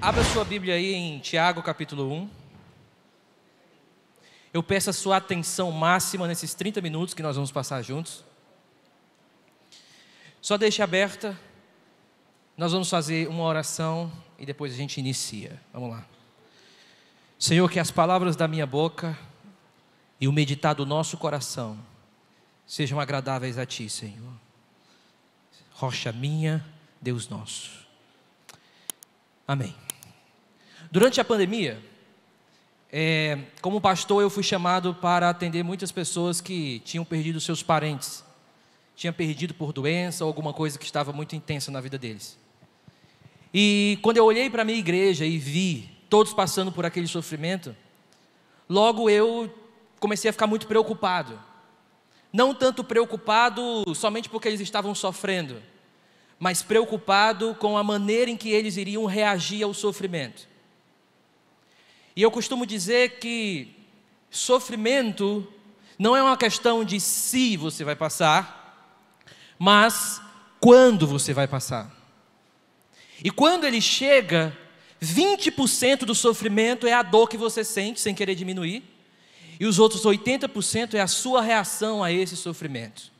Abra sua Bíblia aí em Tiago capítulo 1. Eu peço a sua atenção máxima nesses 30 minutos que nós vamos passar juntos. Só deixe aberta. Nós vamos fazer uma oração e depois a gente inicia. Vamos lá. Senhor, que as palavras da minha boca e o meditar do nosso coração sejam agradáveis a Ti, Senhor. Rocha minha, Deus nosso. Amém. Durante a pandemia, como pastor, eu fui chamado para atender muitas pessoas que tinham perdido seus parentes. Tinham perdido por doença ou alguma coisa que estava muito intensa na vida deles. E quando eu olhei para a minha igreja e vi todos passando por aquele sofrimento, logo eu comecei a ficar muito preocupado. Não tanto preocupado somente porque eles estavam sofrendo, mas preocupado com a maneira em que eles iriam reagir ao sofrimento. E eu costumo dizer que sofrimento não é uma questão de se você vai passar, mas quando você vai passar. E quando ele chega, 20% do sofrimento é a dor que você sente, sem querer diminuir, e os outros 80% é a sua reação a esse sofrimento.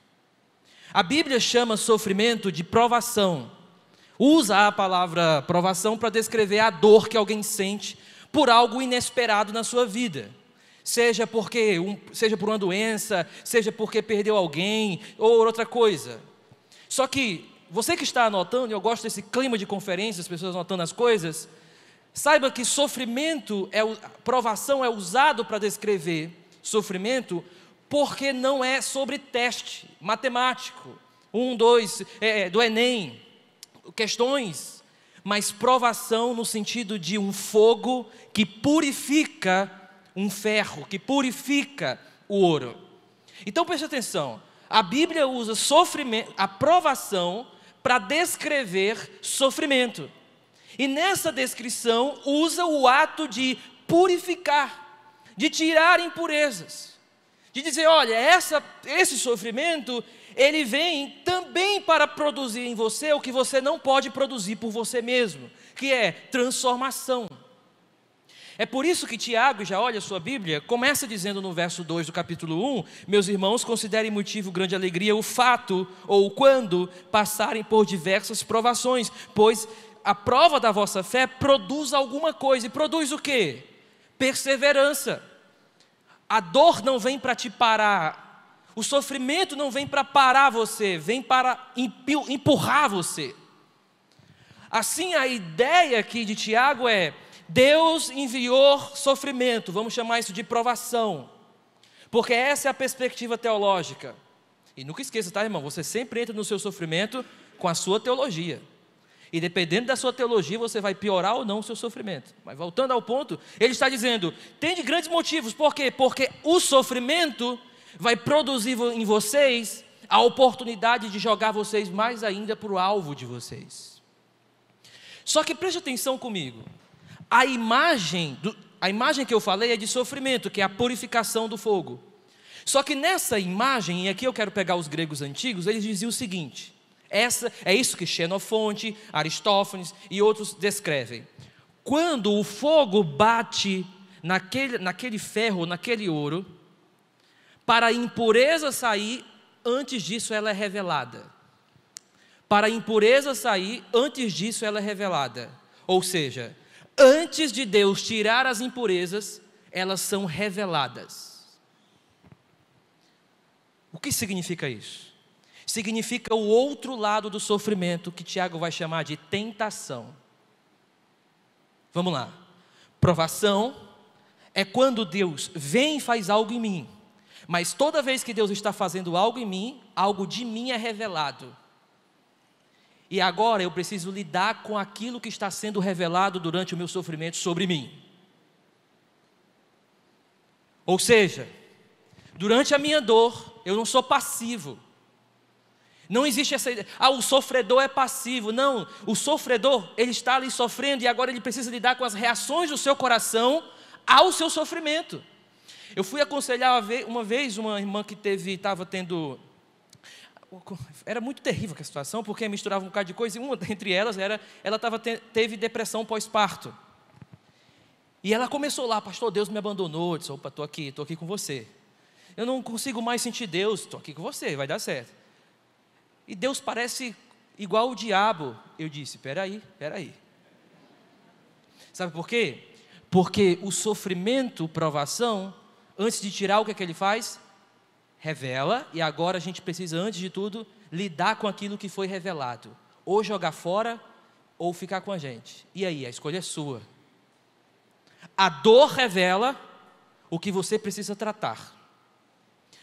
A Bíblia chama sofrimento de provação. Usa a palavra provação para descrever a dor que alguém sente por algo inesperado na sua vida. Seja por uma doença, seja porque perdeu alguém, ou outra coisa. Só que, você que está anotando, eu gosto desse clima de conferência, as pessoas anotando as coisas, saiba que provação é usado para descrever sofrimento, porque não é sobre teste matemático, 1, 2, do Enem, questões, mas provação no sentido de um fogo que purifica um ferro, que purifica o ouro. Então preste atenção, a Bíblia usa a provação para descrever sofrimento. E nessa descrição usa o ato de purificar, de tirar impurezas, de dizer, olha, esse sofrimento, ele vem também para produzir em você o que você não pode produzir por você mesmo, que é transformação. É por isso que Tiago, já olha a sua Bíblia, começa dizendo no verso 2 do capítulo 1, meus irmãos, considerem motivo de grande alegria o fato, ou quando passarem por diversas provações, pois a prova da vossa fé produz alguma coisa, e produz o quê? Perseverança. A dor não vem para te parar, o sofrimento não vem para parar você, vem para empurrar você. Assim, a ideia aqui de Tiago é, Deus enviou sofrimento, vamos chamar isso de provação, porque essa é a perspectiva teológica. E nunca esqueça, tá, irmão? Você sempre entra no seu sofrimento com a sua teologia. E dependendo da sua teologia, você vai piorar ou não o seu sofrimento. Mas voltando ao ponto, ele está dizendo, tem de grandes motivos. Por quê? Porque o sofrimento vai produzir em vocês a oportunidade de jogar vocês mais ainda para o alvo de vocês. Só que preste atenção comigo. A imagem que eu falei é de sofrimento, que é a purificação do fogo. Só que nessa imagem, e aqui eu quero pegar os gregos antigos, eles diziam o seguinte, é isso que Xenofonte, Aristófanes e outros descrevem. Quando o fogo bate naquele ferro, naquele ouro, para a impureza sair, antes disso ela é revelada. Para a impureza sair, antes disso ela é revelada. Ou seja, antes de Deus tirar as impurezas, elas são reveladas. O que significa isso? Significa o outro lado do sofrimento, que Tiago vai chamar de tentação. Vamos lá. Provação é quando Deus vem e faz algo em mim, mas toda vez que Deus está fazendo algo em mim, algo de mim é revelado. E agora eu preciso lidar com aquilo que está sendo revelado durante o meu sofrimento sobre mim. Ou seja, durante a minha dor, eu não sou passivo. Não existe essa ideia, o sofredor é passivo. Não, o sofredor, ele está ali sofrendo e agora ele precisa lidar com as reações do seu coração ao seu sofrimento. Eu fui aconselhar uma vez uma irmã que estava tendo era muito terrível a situação, porque misturava um bocado de coisa, e uma entre elas era, ela teve depressão pós-parto. E ela começou lá, pastor, Deus me abandonou. Eu disse, opa, estou aqui com você. Eu não consigo mais sentir Deus, estou aqui com você, vai dar certo. E Deus parece igual o diabo. Eu disse, espera aí. Sabe por quê? Porque o sofrimento, provação, antes de tirar, o que é que ele faz? Revela, e agora a gente precisa, antes de tudo, lidar com aquilo que foi revelado. Ou jogar fora, ou ficar com a gente. E aí, a escolha é sua. A dor revela o que você precisa tratar.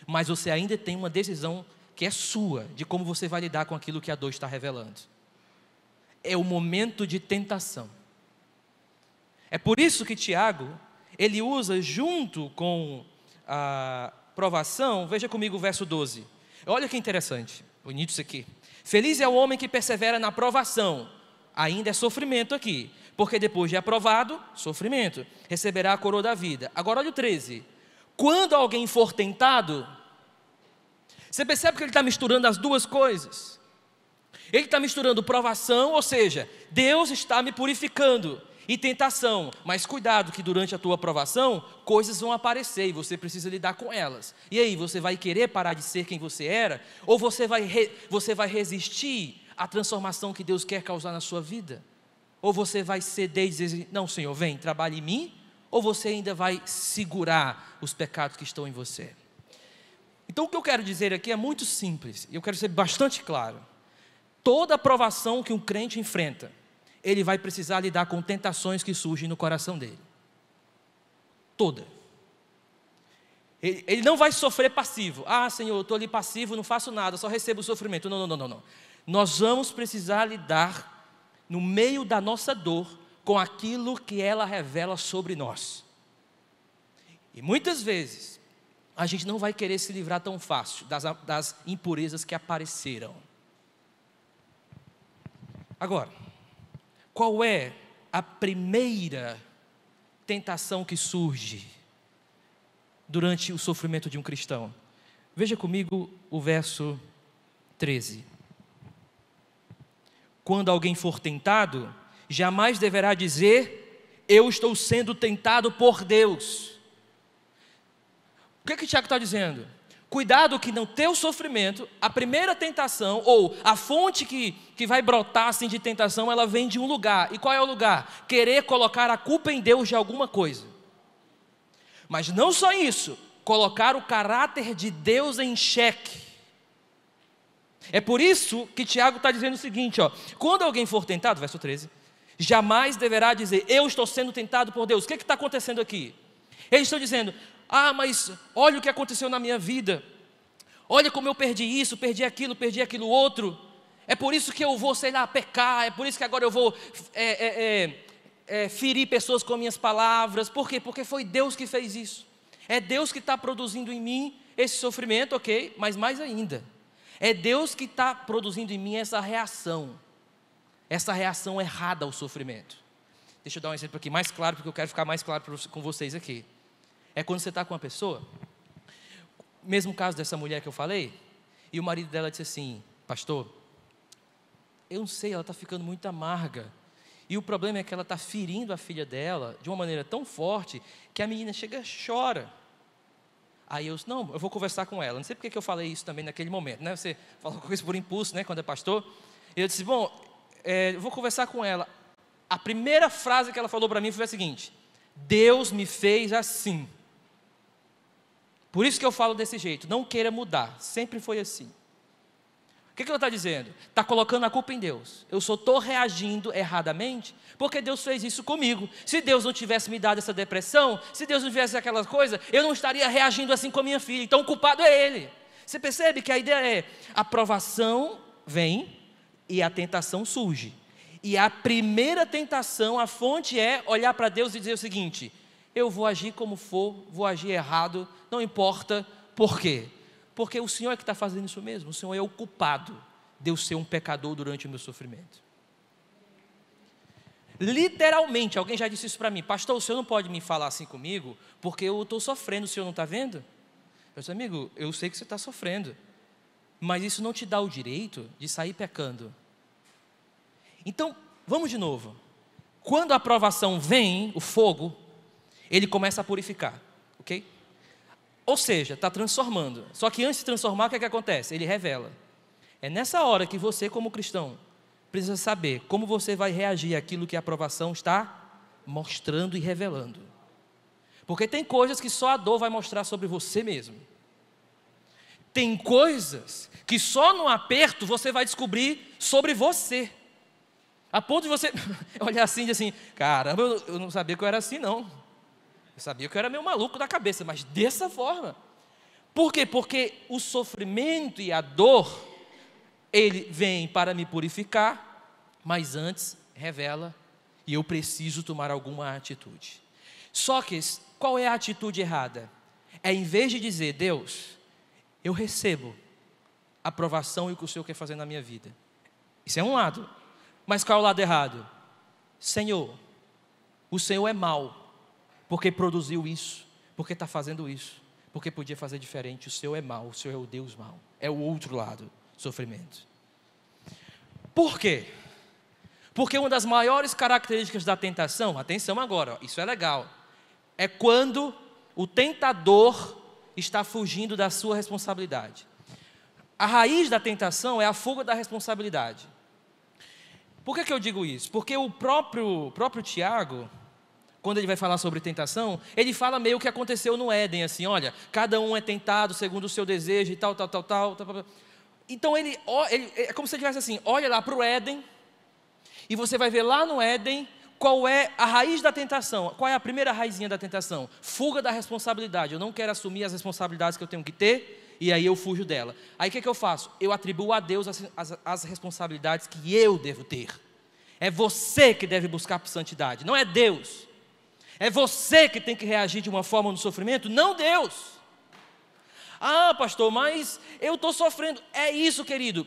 Mas você ainda tem uma decisão que é sua, de como você vai lidar com aquilo que a dor está revelando. É o momento de tentação. É por isso que Tiago, ele usa junto com a provação, veja comigo o verso 12. Olha que interessante, bonito isso aqui. Feliz é o homem que persevera na provação, ainda é sofrimento aqui, porque depois de aprovado, sofrimento, receberá a coroa da vida. Agora olha o 13. Quando alguém for tentado, você percebe que ele está misturando as duas coisas. Ele está misturando provação, ou seja, Deus está me purificando, e tentação, mas cuidado que durante a tua provação, coisas vão aparecer e você precisa lidar com elas. E aí, você vai querer parar de ser quem você era? Ou você vai resistir à transformação que Deus quer causar na sua vida? Ou você vai ceder e dizer, não Senhor, vem, trabalhe em mim? Ou você ainda vai segurar os pecados que estão em você? Então o que eu quero dizer aqui é muito simples, e eu quero ser bastante claro. Toda aprovação que um crente enfrenta, ele vai precisar lidar com tentações que surgem no coração dele. Toda. Ele não vai sofrer passivo. Ah, Senhor, eu estou ali passivo, não faço nada, só recebo o sofrimento. Não. Nós vamos precisar lidar, no meio da nossa dor, com aquilo que ela revela sobre nós. E muitas vezes, a gente não vai querer se livrar tão fácil das impurezas que apareceram. Agora, qual é a primeira tentação que surge durante o sofrimento de um cristão? Veja comigo o verso 13. Quando alguém for tentado, jamais deverá dizer, eu estou sendo tentado por Deus. O que é que Tiago está dizendo? Cuidado que no teu sofrimento, a primeira tentação, ou a fonte que vai brotar assim de tentação, ela vem de um lugar. E qual é o lugar? Querer colocar a culpa em Deus de alguma coisa. Mas não só isso, colocar o caráter de Deus em xeque. É por isso que Tiago está dizendo o seguinte, quando alguém for tentado, verso 13, jamais deverá dizer, eu estou sendo tentado por Deus. O que está acontecendo aqui? Eles estão dizendo, mas olha o que aconteceu na minha vida, olha como eu perdi isso, perdi aquilo outro, é por isso que eu vou, pecar, é por isso que agora eu vou ferir pessoas com minhas palavras. Por quê? Porque foi Deus que fez isso, é Deus que está produzindo em mim esse sofrimento, ok, mas mais ainda, é Deus que está produzindo em mim essa reação errada ao sofrimento. Deixa eu dar um exemplo aqui mais claro, porque eu quero ficar mais claro com vocês aqui. É quando você está com uma pessoa, mesmo caso dessa mulher que eu falei, e o marido dela disse assim, pastor, eu não sei, ela está ficando muito amarga, e o problema é que ela está ferindo a filha dela de uma maneira tão forte, que a menina chega e chora. Aí eu disse, não, eu vou conversar com ela. Não sei porque que eu falei isso também naquele momento, né? Você fala coisa por impulso, né? Quando é pastor. Eu disse, eu vou conversar com ela. A primeira frase que ela falou para mim foi a seguinte, Deus me fez assim. Por isso que eu falo desse jeito, não queira mudar, sempre foi assim. O que ela está dizendo? Está colocando a culpa em Deus. Eu só estou reagindo erradamente, porque Deus fez isso comigo. Se Deus não tivesse me dado essa depressão, se Deus não tivesse aquela coisa, eu não estaria reagindo assim com a minha filha, então o culpado é Ele. Você percebe que a ideia é, a provação vem e a tentação surge. E a primeira tentação, a fonte é olhar para Deus e dizer o seguinte, eu vou agir como for, vou agir errado, não importa, por quê? Porque o Senhor é que está fazendo isso mesmo, o Senhor é o culpado de eu ser um pecador durante o meu sofrimento. Literalmente, alguém já disse isso para mim, pastor, o Senhor não pode me falar assim comigo, porque eu estou sofrendo, o Senhor não está vendo? Eu disse, amigo, eu sei que você está sofrendo, mas isso não te dá o direito de sair pecando. Então, vamos de novo. Quando a provação vem, o fogo, ele começa a purificar, ok? Ou seja, está transformando. Só que antes de transformar, o que é que acontece? Ele revela. É nessa hora que você, como cristão, precisa saber como você vai reagir àquilo que a provação está mostrando e revelando. Porque tem coisas que só a dor vai mostrar sobre você mesmo. Tem coisas que só no aperto você vai descobrir sobre você. A ponto de você olhar assim e dizer assim, caramba, eu não sabia que eu era assim não. Eu sabia que eu era meio maluco da cabeça, mas dessa forma. Por quê? Porque o sofrimento e a dor, ele vem para me purificar, mas antes revela e eu preciso tomar alguma atitude. Só que, qual é a atitude errada? É em vez de dizer, Deus, eu recebo a aprovação e o que o Senhor quer fazer na minha vida. Isso é um lado. Mas qual é o lado errado? Senhor, o Senhor é mau, porque produziu isso, porque está fazendo isso, porque podia fazer diferente. O Senhor é mau, o Senhor é o Deus mau. É o outro lado, sofrimento. Por quê? Porque uma das maiores características da tentação, atenção agora, isso é legal, é quando o tentador está fugindo da sua responsabilidade. A raiz da tentação é a fuga da responsabilidade. Por que eu digo isso? Porque o próprio Tiago, quando ele vai falar sobre tentação, ele fala meio o que aconteceu no Éden, assim, olha, cada um é tentado segundo o seu desejo e tal. Então ele é como se ele tivesse assim, olha lá para o Éden, e você vai ver lá no Éden, qual é a raiz da tentação, qual é a primeira raizinha da tentação? Fuga da responsabilidade, eu não quero assumir as responsabilidades que eu tenho que ter, e aí eu fujo dela. Aí o que eu faço? Eu atribuo a Deus as responsabilidades que eu devo ter. É você que deve buscar por santidade, não é Deus. É você que tem que reagir de uma forma no sofrimento, não Deus. Ah, pastor, mas eu estou sofrendo. É isso, querido.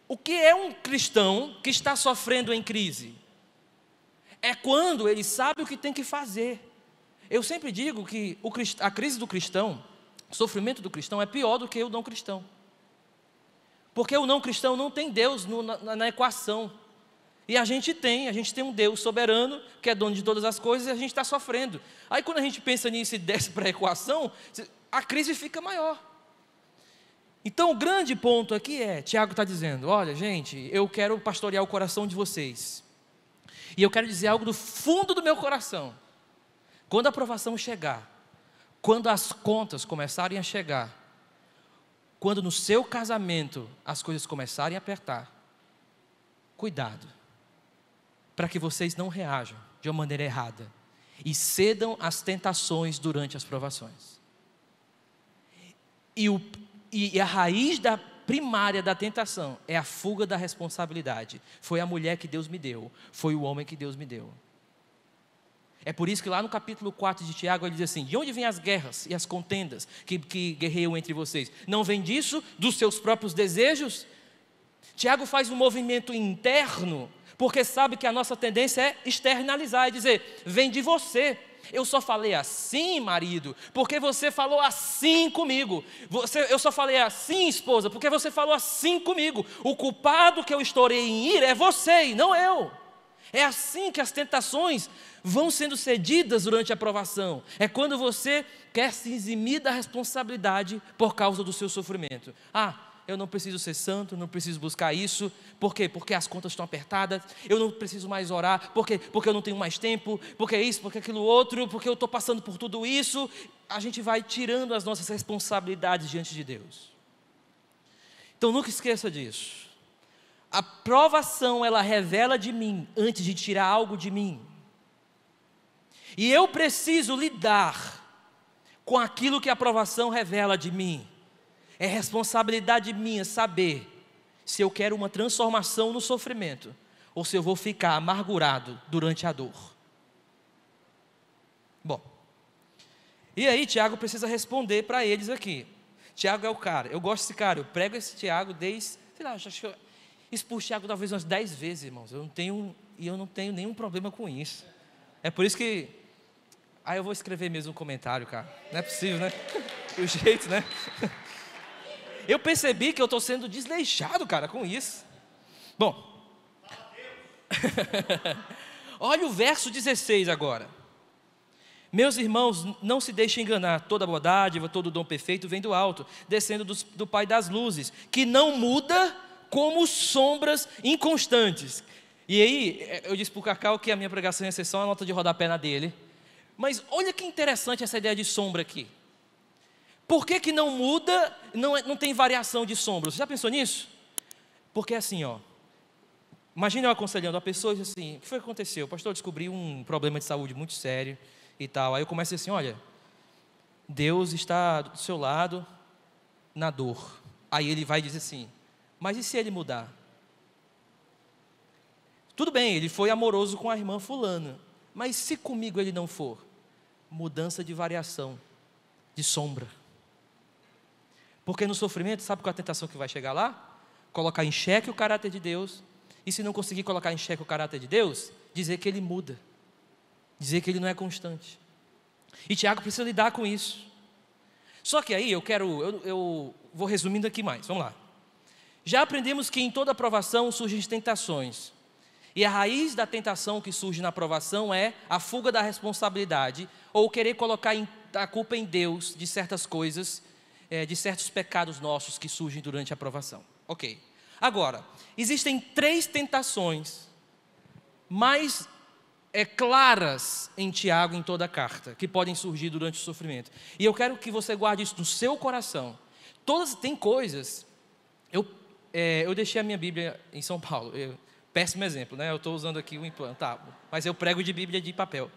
O que é um cristão que está sofrendo em crise? É quando ele sabe o que tem que fazer. Eu sempre digo que a crise do cristão, o sofrimento do cristão é pior do que o não cristão. Porque o não cristão não tem Deus na equação. E a gente tem um Deus soberano, que é dono de todas as coisas, e a gente está sofrendo. Aí quando a gente pensa nisso e desce para a equação, a crise fica maior. Então o grande ponto aqui é, Tiago está dizendo, olha gente, eu quero pastorear o coração de vocês. E eu quero dizer algo do fundo do meu coração. Quando a aprovação chegar, quando as contas começarem a chegar, quando no seu casamento as coisas começarem a apertar, cuidado, para que vocês não reajam de uma maneira errada e cedam às tentações durante as provações. E a raiz primária da tentação é a fuga da responsabilidade. Foi a mulher que Deus me deu, foi o homem que Deus me deu. É por isso que lá no capítulo 4 de Tiago ele diz assim, de onde vêm as guerras e as contendas que guerreiam entre vocês? Não vem disso? Dos seus próprios desejos? Tiago faz um movimento interno, porque sabe que a nossa tendência é externalizar, é dizer, vem de você. Eu só falei assim, marido, porque você falou assim comigo. Eu só falei assim, esposa, porque você falou assim comigo. O culpado que eu estourei em ir é você e não eu. É assim que as tentações vão sendo cedidas durante a provação. É quando você quer se eximir da responsabilidade por causa do seu sofrimento. Eu não preciso ser santo, não preciso buscar isso. Por quê? Porque as contas estão apertadas. Eu não preciso mais orar. Por quê? Porque eu não tenho mais tempo. Porque isso, porque aquilo outro. Porque eu estou passando por tudo isso. A gente vai tirando as nossas responsabilidades diante de Deus. Então nunca esqueça disso. A provação, ela revela de mim antes de tirar algo de mim. E eu preciso lidar com aquilo que a provação revela de mim. É responsabilidade minha saber se eu quero uma transformação no sofrimento ou se eu vou ficar amargurado durante a dor. Bom, e aí Tiago precisa responder para eles aqui. Tiago é o cara, eu gosto desse cara, eu prego esse Tiago desde, acho que eu expus Tiago talvez umas 10 vezes, irmãos. Eu não tenho nenhum problema com isso. É por isso que, eu vou escrever mesmo um comentário, cara. Não é possível, né? O jeito, né? Eu percebi que eu estou sendo desleixado, cara, com isso. Bom, olha o verso 16 agora. Meus irmãos, não se deixem enganar, toda boa dádiva, todo dom perfeito vem do alto, descendo do Pai das luzes, que não muda como sombras inconstantes. E aí, eu disse para o Cacau que a minha pregação ia ser só uma nota de rodapé na dele. Mas olha que interessante essa ideia de sombra aqui. Por que não muda, não tem variação de sombra? Você já pensou nisso? Porque assim, ó. Imagina eu aconselhando a pessoa e diz assim, o que foi que aconteceu? O pastor descobriu um problema de saúde muito sério e tal. Aí eu começo assim, olha, Deus está do seu lado na dor. Aí ele vai dizer assim, mas e se ele mudar? Tudo bem, ele foi amoroso com a irmã fulana, mas se comigo ele não for? Mudança de variação, de sombra. Porque no sofrimento, sabe qual é a tentação que vai chegar lá? Colocar em xeque o caráter de Deus. E se não conseguir colocar em xeque o caráter de Deus, dizer que ele muda, dizer que ele não é constante. E Tiago precisa lidar com isso. Só que aí eu vou resumindo aqui mais, vamos lá. Já aprendemos que em toda aprovação surgem tentações. E a raiz da tentação que surge na aprovação é a fuga da responsabilidade, ou querer colocar a culpa em Deus de certas coisas, de certos pecados nossos que surgem durante a aprovação. Ok. Agora, existem 3 tentações mais claras em Tiago, em toda a carta, que podem surgir durante o sofrimento. E eu quero que você guarde isso no seu coração. Tem coisas... Eu deixei a minha Bíblia em São Paulo. Péssimo exemplo, né? Eu estou usando aqui o implante, tá, mas eu prego de Bíblia de papel.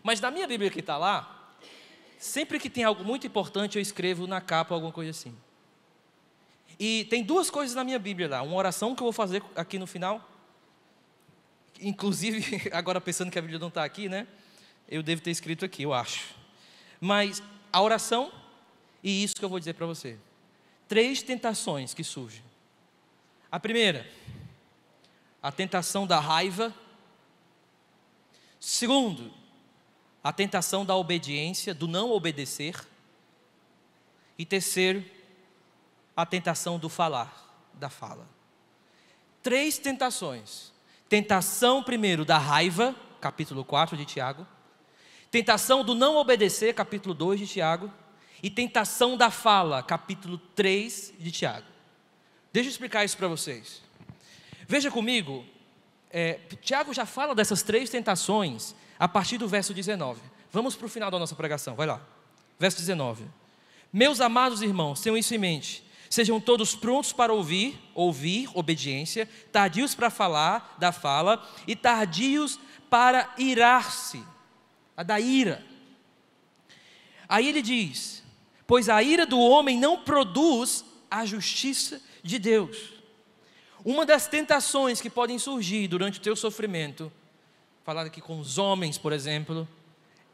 Mas na minha Bíblia que está lá, sempre que tem algo muito importante, eu escrevo na capa alguma coisa assim. E tem 2 coisas na minha Bíblia lá. Uma oração que eu vou fazer aqui no final. Inclusive, agora pensando que a Bíblia não está aqui, né? Eu devo ter escrito aqui, eu acho. Mas a oração e isso que eu vou dizer para você. 3 tentações que surgem. A primeira, a tentação da raiva. Segundo, a tentação da obediência, do não obedecer. E terceiro, a tentação do falar, da fala. 3 tentações. Tentação primeiro da raiva, capítulo 4 de Tiago. Tentação do não obedecer, capítulo 2 de Tiago. E tentação da fala, capítulo 3 de Tiago. Deixa eu explicar isso para vocês. Veja comigo, Tiago já fala dessas 3 tentações a partir do verso 19. Vamos para o final da nossa pregação, vai lá. Verso 19. Meus amados irmãos, tenham isso em mente. Sejam todos prontos para ouvir, obediência, tardios para falar, da fala, e tardios para irar-se, a da ira. Aí ele diz, pois a ira do homem não produz a justiça de Deus. Uma das tentações que podem surgir durante o teu sofrimento, falar aqui com os homens, por exemplo,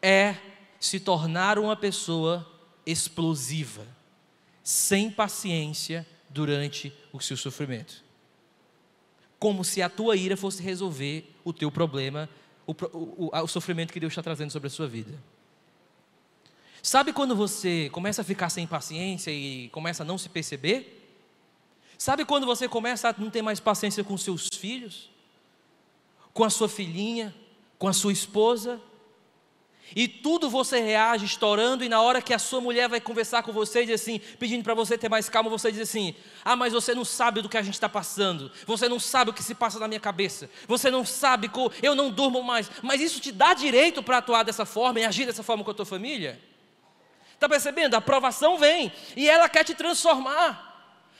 é se tornar uma pessoa explosiva, sem paciência durante o seu sofrimento. Como se a tua ira fosse resolver o teu problema, o sofrimento que Deus está trazendo sobre a sua vida. Sabe quando você começa a ficar sem paciência e começa a não se perceber? Sabe quando você começa a não ter mais paciência com seus filhos? Com a sua filhinha? Com a sua esposa? E tudo você reage estourando, e na hora que a sua mulher vai conversar com você e diz assim, pedindo para você ter mais calma, você diz assim, mas você não sabe do que a gente está passando, você não sabe o que se passa na minha cabeça, você não sabe, eu não durmo mais, mas isso te dá direito para atuar dessa forma e agir dessa forma com a tua família? Está percebendo? A aprovação vem, e ela quer te transformar,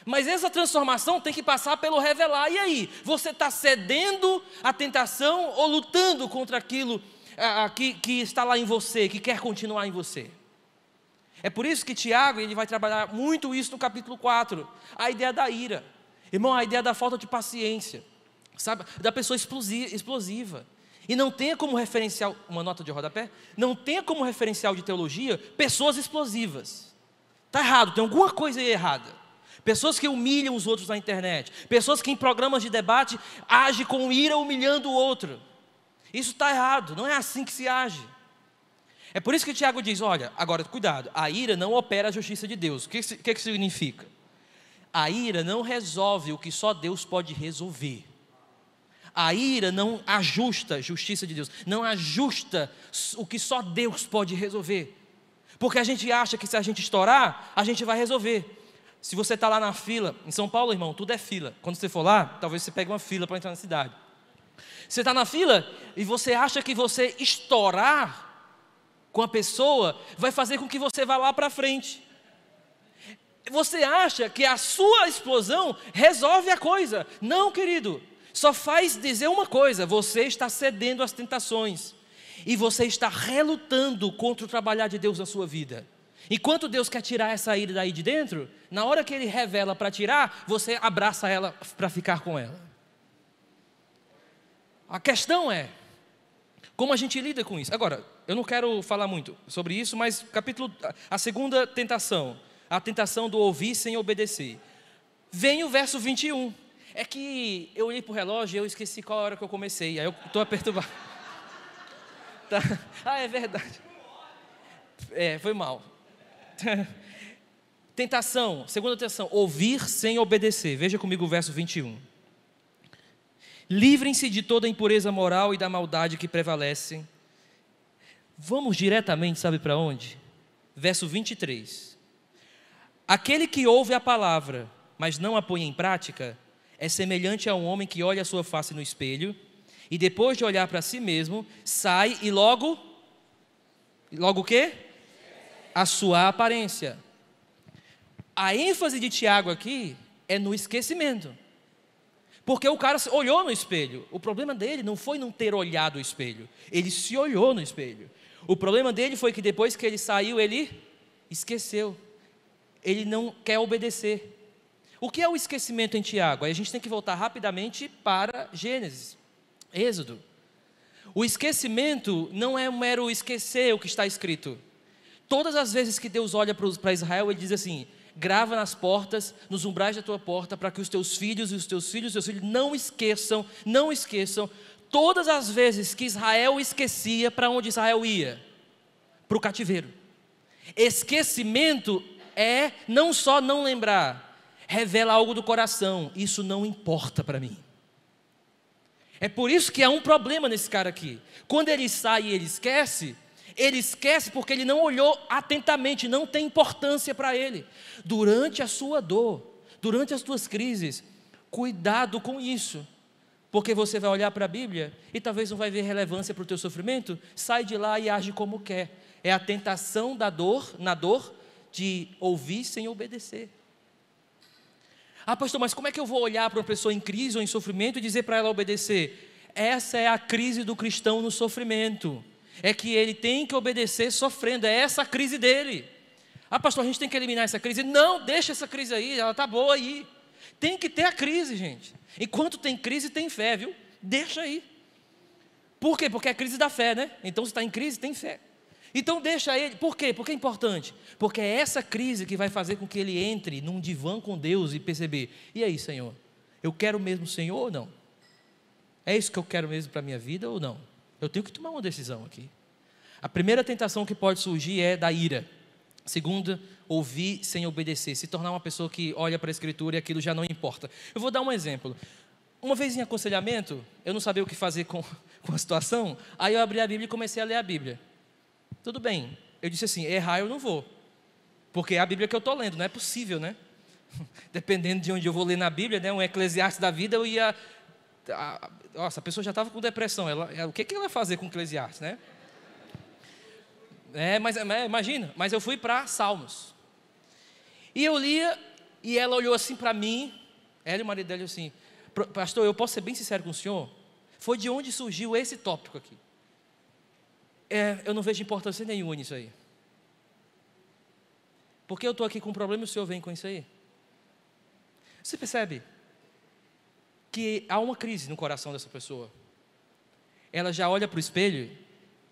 mas essa transformação tem que passar pelo revelar. E aí, você está cedendo à tentação ou lutando contra aquilo que está lá em você, que quer continuar em você? É por isso que Tiago, ele vai trabalhar muito isso no capítulo 4, a ideia da ira, irmão, a ideia da falta de paciência, sabe, da pessoa explosiva. E não tenha como referencial, uma nota de rodapé, não tenha como referencial de teologia pessoas explosivas. Está errado, tem alguma coisa aí errada. Pessoas que humilham os outros na internet, pessoas que em programas de debate agem com ira humilhando o outro. Isso está errado, não é assim que se age. É por isso que Tiago diz, olha, agora cuidado, a ira não opera a justiça de Deus. O que significa? A ira não resolve o que só Deus pode resolver. A ira não ajusta, justiça de Deus, não ajusta o que só Deus pode resolver. Porque a gente acha que se a gente estourar, a gente vai resolver. Se você está lá na fila, em São Paulo, irmão, tudo é fila. Quando você for lá, talvez você pegue uma fila para entrar na cidade. Você está na fila e você acha que você estourar com a pessoa vai fazer com que você vá lá para frente. Você acha que a sua explosão resolve a coisa. Não, querido. Só faz dizer uma coisa: você está cedendo às tentações. E você está relutando contra o trabalhar de Deus na sua vida. Enquanto Deus quer tirar essa ira daí de dentro, na hora que Ele revela para tirar, você abraça ela para ficar com ela. A questão é, como a gente lida com isso? Agora, eu não quero falar muito sobre isso, mas a segunda tentação, a tentação do ouvir sem obedecer. Vem o verso 21. É que eu olhei para o relógio e eu esqueci qual hora que eu comecei, aí eu estou a perturbar. Tá. Ah, é verdade. Foi mal. Tentação, segunda tentação, ouvir sem obedecer. Veja comigo o verso 21. Livrem-se de toda a impureza moral e da maldade que prevalecem. Vamos diretamente, sabe para onde? Verso 23. Aquele que ouve a palavra, mas não a põe em prática, é semelhante a um homem que olha a sua face no espelho, e depois de olhar para si mesmo, sai e logo o quê? A sua aparência. A ênfase de Tiago aqui é no esquecimento. Porque o cara olhou no espelho. O problema dele não foi não ter olhado o espelho. Ele se olhou no espelho. O problema dele foi que depois que ele saiu, ele esqueceu. Ele não quer obedecer. O que é o esquecimento em Tiago? Aí a gente tem que voltar rapidamente para Gênesis. Êxodo. O esquecimento não é um mero esquecer o que está escrito. Todas as vezes que Deus olha para Israel, Ele diz assim: grava nas portas, nos umbrais da tua porta, para que os teus filhos e os teus filhos não esqueçam, todas as vezes que Israel esquecia, para onde Israel ia? Para o cativeiro. Esquecimento é não só não lembrar, revela algo do coração: isso não importa para mim. É por isso que há um problema nesse cara aqui. Quando ele sai e ele esquece porque ele não olhou atentamente, não tem importância para ele. Durante a sua dor, durante as tuas crises, cuidado com isso. Porque você vai olhar para a Bíblia e talvez não vai ver relevância para o teu sofrimento, sai de lá e age como quer. É a tentação da dor, na dor, de ouvir sem obedecer. Ah, pastor, mas como é que eu vou olhar para uma pessoa em crise ou em sofrimento e dizer para ela obedecer? Essa é a crise do cristão no sofrimento. É que ele tem que obedecer sofrendo, é essa a crise dele. Ah, pastor, a gente tem que eliminar essa crise. Não, deixa essa crise aí, ela está boa aí. Tem que ter a crise, gente. Enquanto tem crise, tem fé, viu? Deixa aí. Por quê? Porque é a crise da fé, né? Então, se está em crise, tem fé. Então, deixa ele. Por quê? Porque é importante. Porque é essa crise que vai fazer com que ele entre num divã com Deus e perceber: e aí, Senhor? Eu quero mesmo o Senhor ou não? É isso que eu quero mesmo para a minha vida ou não? Eu tenho que tomar uma decisão aqui. A primeira tentação que pode surgir é da ira. Segunda, ouvir sem obedecer. Se tornar uma pessoa que olha para a Escritura e aquilo já não importa. Eu vou dar um exemplo. Uma vez em aconselhamento, eu não sabia o que fazer com a situação. Aí eu abri a Bíblia e comecei a ler a Bíblia. Tudo bem. Eu disse assim: errar eu não vou. Porque é a Bíblia que eu estou lendo, não é possível, né? Dependendo de onde eu vou ler na Bíblia, né? Um Eclesiastes da vida, eu ia... Nossa, a pessoa já estava com depressão. O que ela vai fazer com Eclesiastes, né? Mas imagina. Mas eu fui para Salmos. E eu lia, e ela olhou assim para mim. Ela e o marido dela assim: pastor, eu posso ser bem sincero com o senhor? Foi de onde surgiu esse tópico aqui. Eu não vejo importância nenhuma nisso aí. Porque eu estou aqui com um problema e o senhor vem com isso aí? Você percebe que há uma crise no coração dessa pessoa. Ela já olha para o espelho,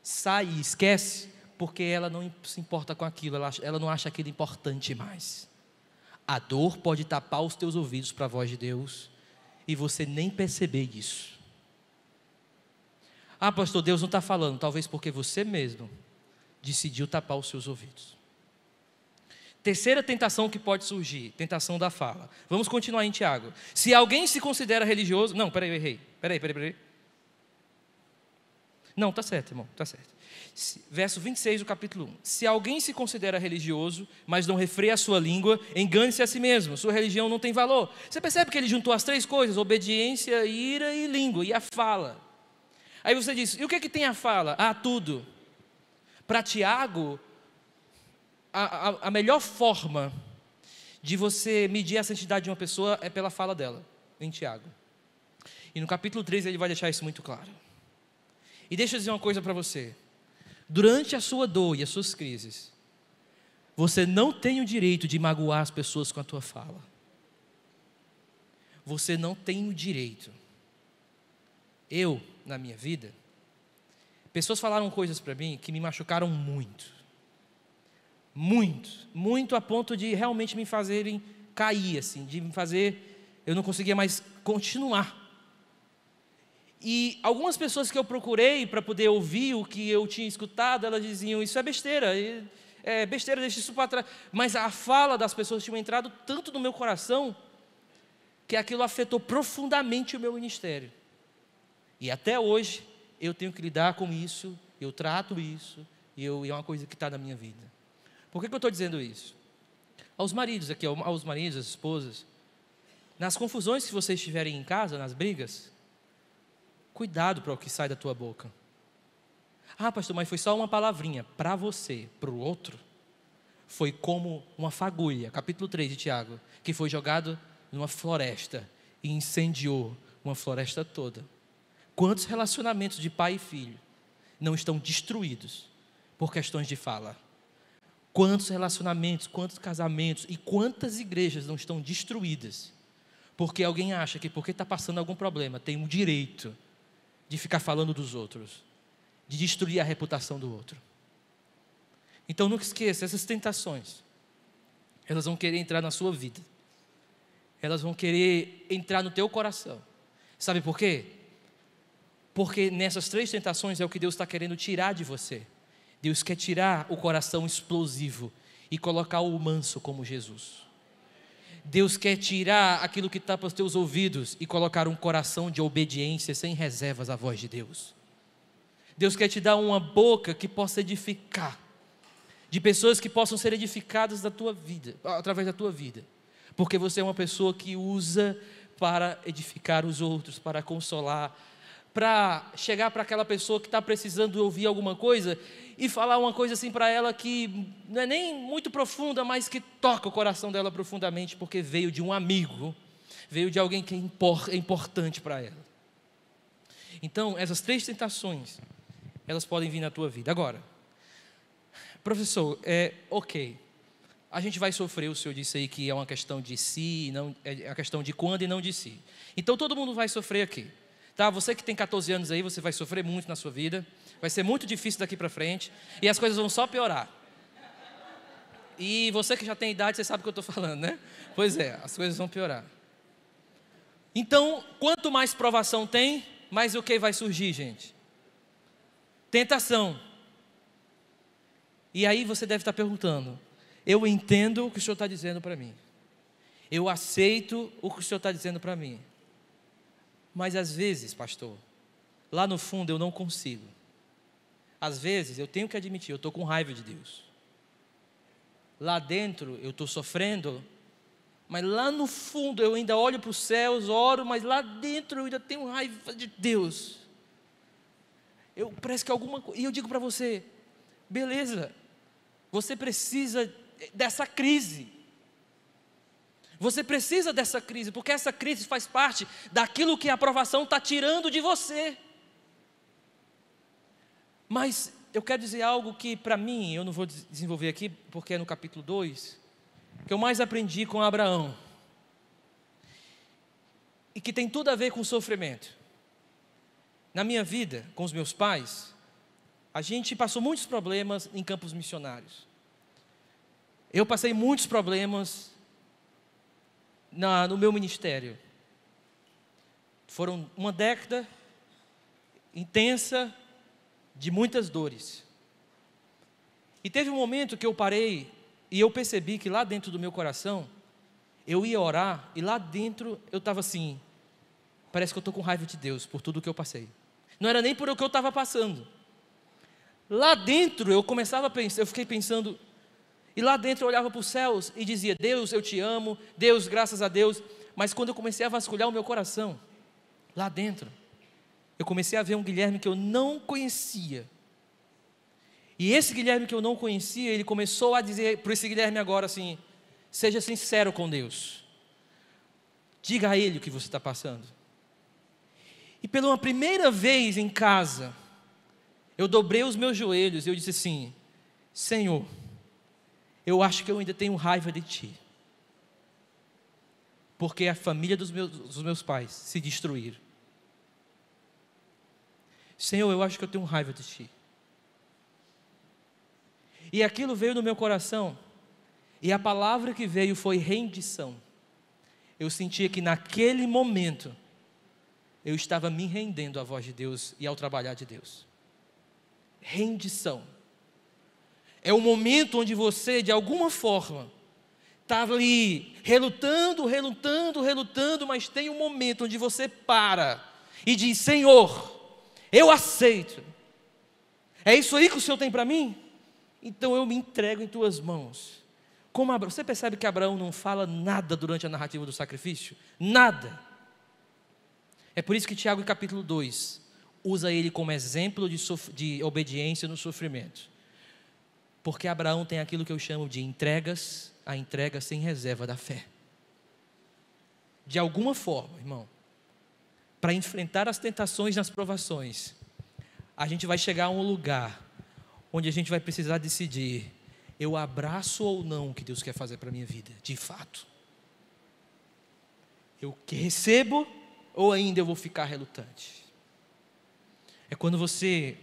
sai e esquece, porque ela não se importa com aquilo, ela não acha aquilo importante mais. A dor pode tapar os teus ouvidos para a voz de Deus e você nem perceber isso. Ah, pastor, Deus não está falando. Talvez porque você mesmo decidiu tapar os seus ouvidos. Terceira tentação que pode surgir, tentação da fala. Vamos continuar em Tiago. Se alguém se considera religioso... Não, peraí, eu errei. Peraí. Não, está certo, irmão, está certo. Verso 26 do capítulo 1. Se alguém se considera religioso, mas não refreia a sua língua, engane-se a si mesmo, sua religião não tem valor. Você percebe que ele juntou as três coisas, obediência, ira e língua, e a fala. Aí você diz, e o que é que tem a fala? Ah, tudo. Para Tiago, a melhor forma de você medir a santidade de uma pessoa é pela fala dela, em Tiago. E no capítulo 3 ele vai deixar isso muito claro. E deixa eu dizer uma coisa para você. Durante a sua dor e as suas crises, você não tem o direito de magoar as pessoas com a tua fala. Você não tem o direito. Eu, na minha vida, pessoas falaram coisas para mim que me machucaram muito. Muito a ponto de realmente me fazerem cair, assim, de me fazer, eu não conseguia mais continuar. E algumas pessoas que eu procurei para poder ouvir o que eu tinha escutado, elas diziam, isso é besteira, deixa isso para trás. Mas a fala das pessoas tinha entrado tanto no meu coração, que aquilo afetou profundamente o meu ministério. E até hoje, eu tenho que lidar com isso, eu trato isso, e é uma coisa que está na minha vida. Por que eu estou dizendo isso? Aos maridos aqui, aos maridos, às esposas, nas confusões que vocês tiverem em casa, nas brigas, cuidado para o que sai da tua boca. Ah, pastor, mas foi só uma palavrinha. Para você, para o outro, foi como uma fagulha, capítulo 3 de Tiago, que foi jogado numa floresta e incendiou uma floresta toda. Quantos relacionamentos de pai e filho não estão destruídos por questões de fala? Quantos relacionamentos, quantos casamentos e quantas igrejas não estão destruídas porque alguém acha que porque está passando algum problema tem o direito de ficar falando dos outros, de destruir a reputação do outro. Então nunca esqueça, essas tentações, elas vão querer entrar na sua vida, elas vão querer entrar no teu coração. Sabe por quê? Porque nessas três tentações é o que Deus está querendo tirar de você. Deus quer tirar o coração explosivo e colocar o manso como Jesus. Deus quer tirar aquilo que está para os teus ouvidos e colocar um coração de obediência sem reservas à voz de Deus. Deus quer te dar uma boca que possa edificar, de pessoas que possam ser edificadas da tua vida, através da tua vida, porque você é uma pessoa que usa para edificar os outros, para consolar, para chegar para aquela pessoa que está precisando ouvir alguma coisa e falar uma coisa assim para ela que não é nem muito profunda, mas que toca o coração dela profundamente, porque veio de um amigo, veio de alguém que é importante para ela. Então, essas três tentações, elas podem vir na tua vida. Agora, professor, ok, a gente vai sofrer, o senhor disse aí que é uma questão de si, não, é a questão de quando e não de si. Então, todo mundo vai sofrer aqui. Tá, você que tem 14 anos aí, você vai sofrer muito na sua vida, vai ser muito difícil daqui para frente, e as coisas vão só piorar. E você que já tem idade, você sabe o que eu estou falando, né? Pois é, as coisas vão piorar. Então, quanto mais provação tem, mais o que vai surgir, gente? Tentação. E aí você deve estar perguntando, eu entendo o que o senhor está dizendo para mim, eu aceito o que o senhor está dizendo para mim, mas às vezes, pastor, lá no fundo eu não consigo. Às vezes eu tenho que admitir, eu estou com raiva de Deus. Lá dentro eu estou sofrendo, mas lá no fundo eu ainda olho para os céus, oro, mas lá dentro eu ainda tenho raiva de Deus. Parece que alguma coisa, e eu digo para você, beleza, você precisa dessa crise. Você precisa dessa crise, porque essa crise faz parte daquilo que a aprovação está tirando de você. Mas eu quero dizer algo que para mim, eu não vou desenvolver aqui, porque é no capítulo 2, que eu mais aprendi com Abraão. E que tem tudo a ver com sofrimento. Na minha vida, com os meus pais, a gente passou muitos problemas em campos missionários. Eu passei muitos problemas no meu ministério. Foram uma década intensa, de muitas dores. E teve um momento que eu parei E eu percebi que lá dentro do meu coração, eu ia orar, e lá dentro eu estava assim, parece que eu estou com raiva de Deus por tudo que eu passei. Não era nem por o que eu estava passando. Lá dentro eu começava a pensar, eu fiquei pensando, e lá dentro eu olhava para os céus e dizia: Deus, eu te amo, Deus, graças a Deus. Mas quando eu comecei a vasculhar o meu coração, lá dentro, eu comecei a ver um Guilherme que eu não conhecia. E esse Guilherme que eu não conhecia, ele começou a dizer para esse Guilherme agora assim: seja sincero com Deus, diga a Ele o que você está passando. E pela uma primeira vez em casa, eu dobrei os meus joelhos e eu disse assim: Senhor, eu acho que eu ainda tenho raiva de Ti, porque a família dos meus pais se destruíram. Senhor, eu acho que eu tenho raiva de Ti. E aquilo veio no meu coração, e a palavra que veio foi rendição. Eu sentia que naquele momento, eu estava me rendendo à voz de Deus e ao trabalhar de Deus. Rendição. É o momento onde você, de alguma forma, está ali relutando, mas tem um momento onde você para e diz: Senhor, eu aceito. É isso aí que o Senhor tem para mim? Então eu me entrego em Tuas mãos. Você percebe que Abraão não fala nada durante a narrativa do sacrifício? Nada. É por isso que Tiago, em capítulo 2, usa ele como exemplo de obediência no sofrimento. Porque Abraão tem aquilo que eu chamo de a entrega sem reserva da fé. De alguma forma, irmão, para enfrentar as tentações nas provações, a gente vai chegar a um lugar onde a gente vai precisar decidir: eu abraço ou não o que Deus quer fazer para a minha vida, de fato. Eu que recebo ou ainda eu vou ficar relutante? É quando você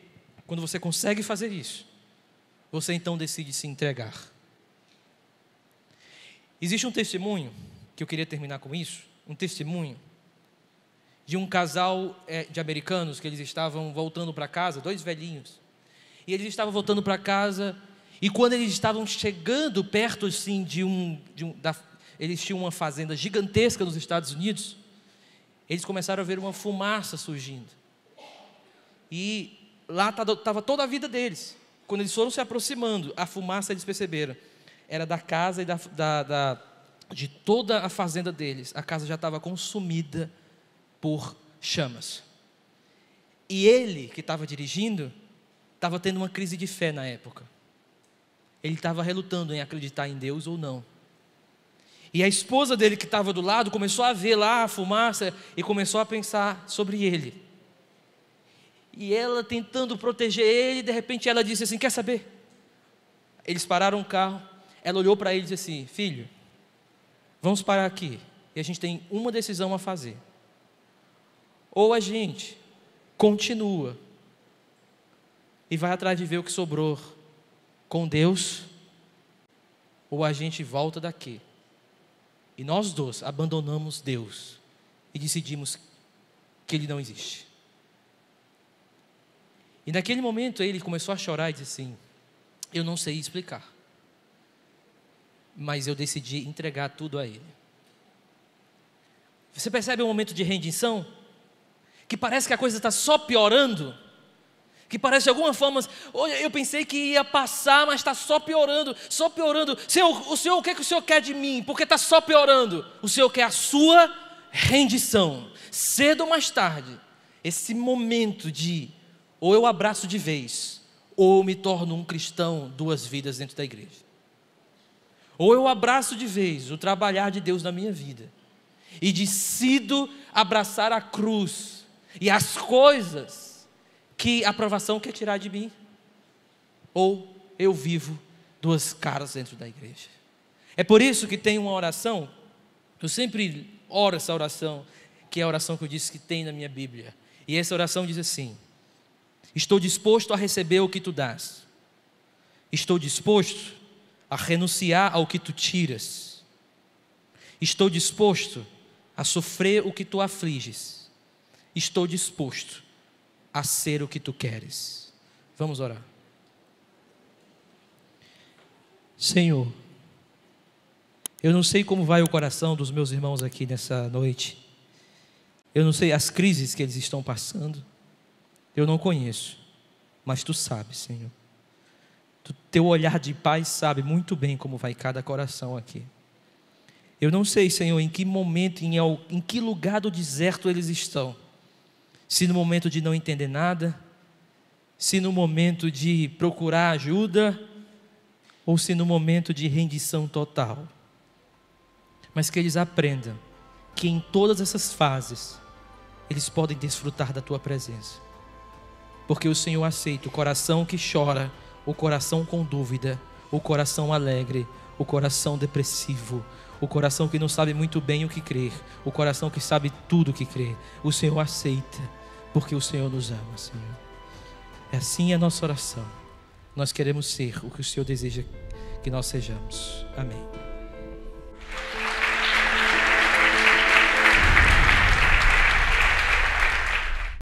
consegue fazer isso, você então decide se entregar. Existe um testemunho, que eu queria terminar com isso, um testemunho de um casal de americanos, que eles estavam voltando para casa, 2 velhinhos, e eles estavam voltando para casa, e quando eles estavam chegando perto assim, eles tinham uma fazenda gigantesca nos Estados Unidos, eles começaram a ver uma fumaça surgindo, e lá estava toda a vida deles. Quando eles foram se aproximando, a fumaça, eles perceberam, era da casa e de toda a fazenda deles. A casa já estava consumida por chamas. E ele, que estava dirigindo, estava tendo uma crise de fé na época. Ele estava relutando em acreditar em Deus ou não. E a esposa dele, que estava do lado, começou a ver lá a fumaça e começou a pensar sobre ele. E ela tentando proteger ele, de repente ela disse assim: quer saber? Eles pararam o carro, ela olhou para ele e disse assim: filho, vamos parar aqui, e a gente tem uma decisão a fazer. Ou a gente continua e vai atrás de ver o que sobrou com Deus, ou a gente volta daqui. E nós dois abandonamos Deus e decidimos que Ele não existe. E naquele momento ele começou a chorar e disse assim: eu não sei explicar, mas eu decidi entregar tudo a Ele. Você percebe um momento de rendição? Que parece que a coisa está só piorando, que parece de alguma forma, eu pensei que ia passar, mas está só piorando, só piorando. Senhor, o que é que o Senhor quer de mim? Porque está só piorando. O Senhor quer a sua rendição. Cedo ou mais tarde, esse momento de ou eu abraço de vez, ou eu me torno um cristão 2 vidas dentro da igreja. Ou eu abraço de vez o trabalhar de Deus na minha vida e decido abraçar a cruz e as coisas que a aprovação quer tirar de mim, ou eu vivo 2 caras dentro da igreja. É por isso que tem uma oração, eu sempre oro essa oração, que é a oração que eu disse que tem na minha Bíblia, e essa oração diz assim: estou disposto a receber o que tu dás, estou disposto a renunciar ao que tu tiras, estou disposto a sofrer o que tu afliges, estou disposto a ser o que tu queres. Vamos orar. Senhor, Eu não sei como vai o coração dos meus irmãos aqui nessa noite. Eu não sei as crises que eles estão passando. Eu não conheço, mas Tu sabes, Senhor. Teu olhar de paz sabe muito bem como vai cada coração aqui. Eu não sei, Senhor, em que momento, em que lugar do deserto eles estão. Se no momento de não entender nada, se no momento de procurar ajuda, ou se no momento de rendição total. Mas que eles aprendam que em todas essas fases, eles podem desfrutar da Tua presença. Porque o Senhor aceita o coração que chora, o coração com dúvida, o coração alegre, o coração depressivo, o coração que não sabe muito bem o que crer, o coração que sabe tudo o que crer. O Senhor aceita, porque o Senhor nos ama, Senhor. É assim a nossa oração. Nós queremos ser o que o Senhor deseja que nós sejamos. Amém.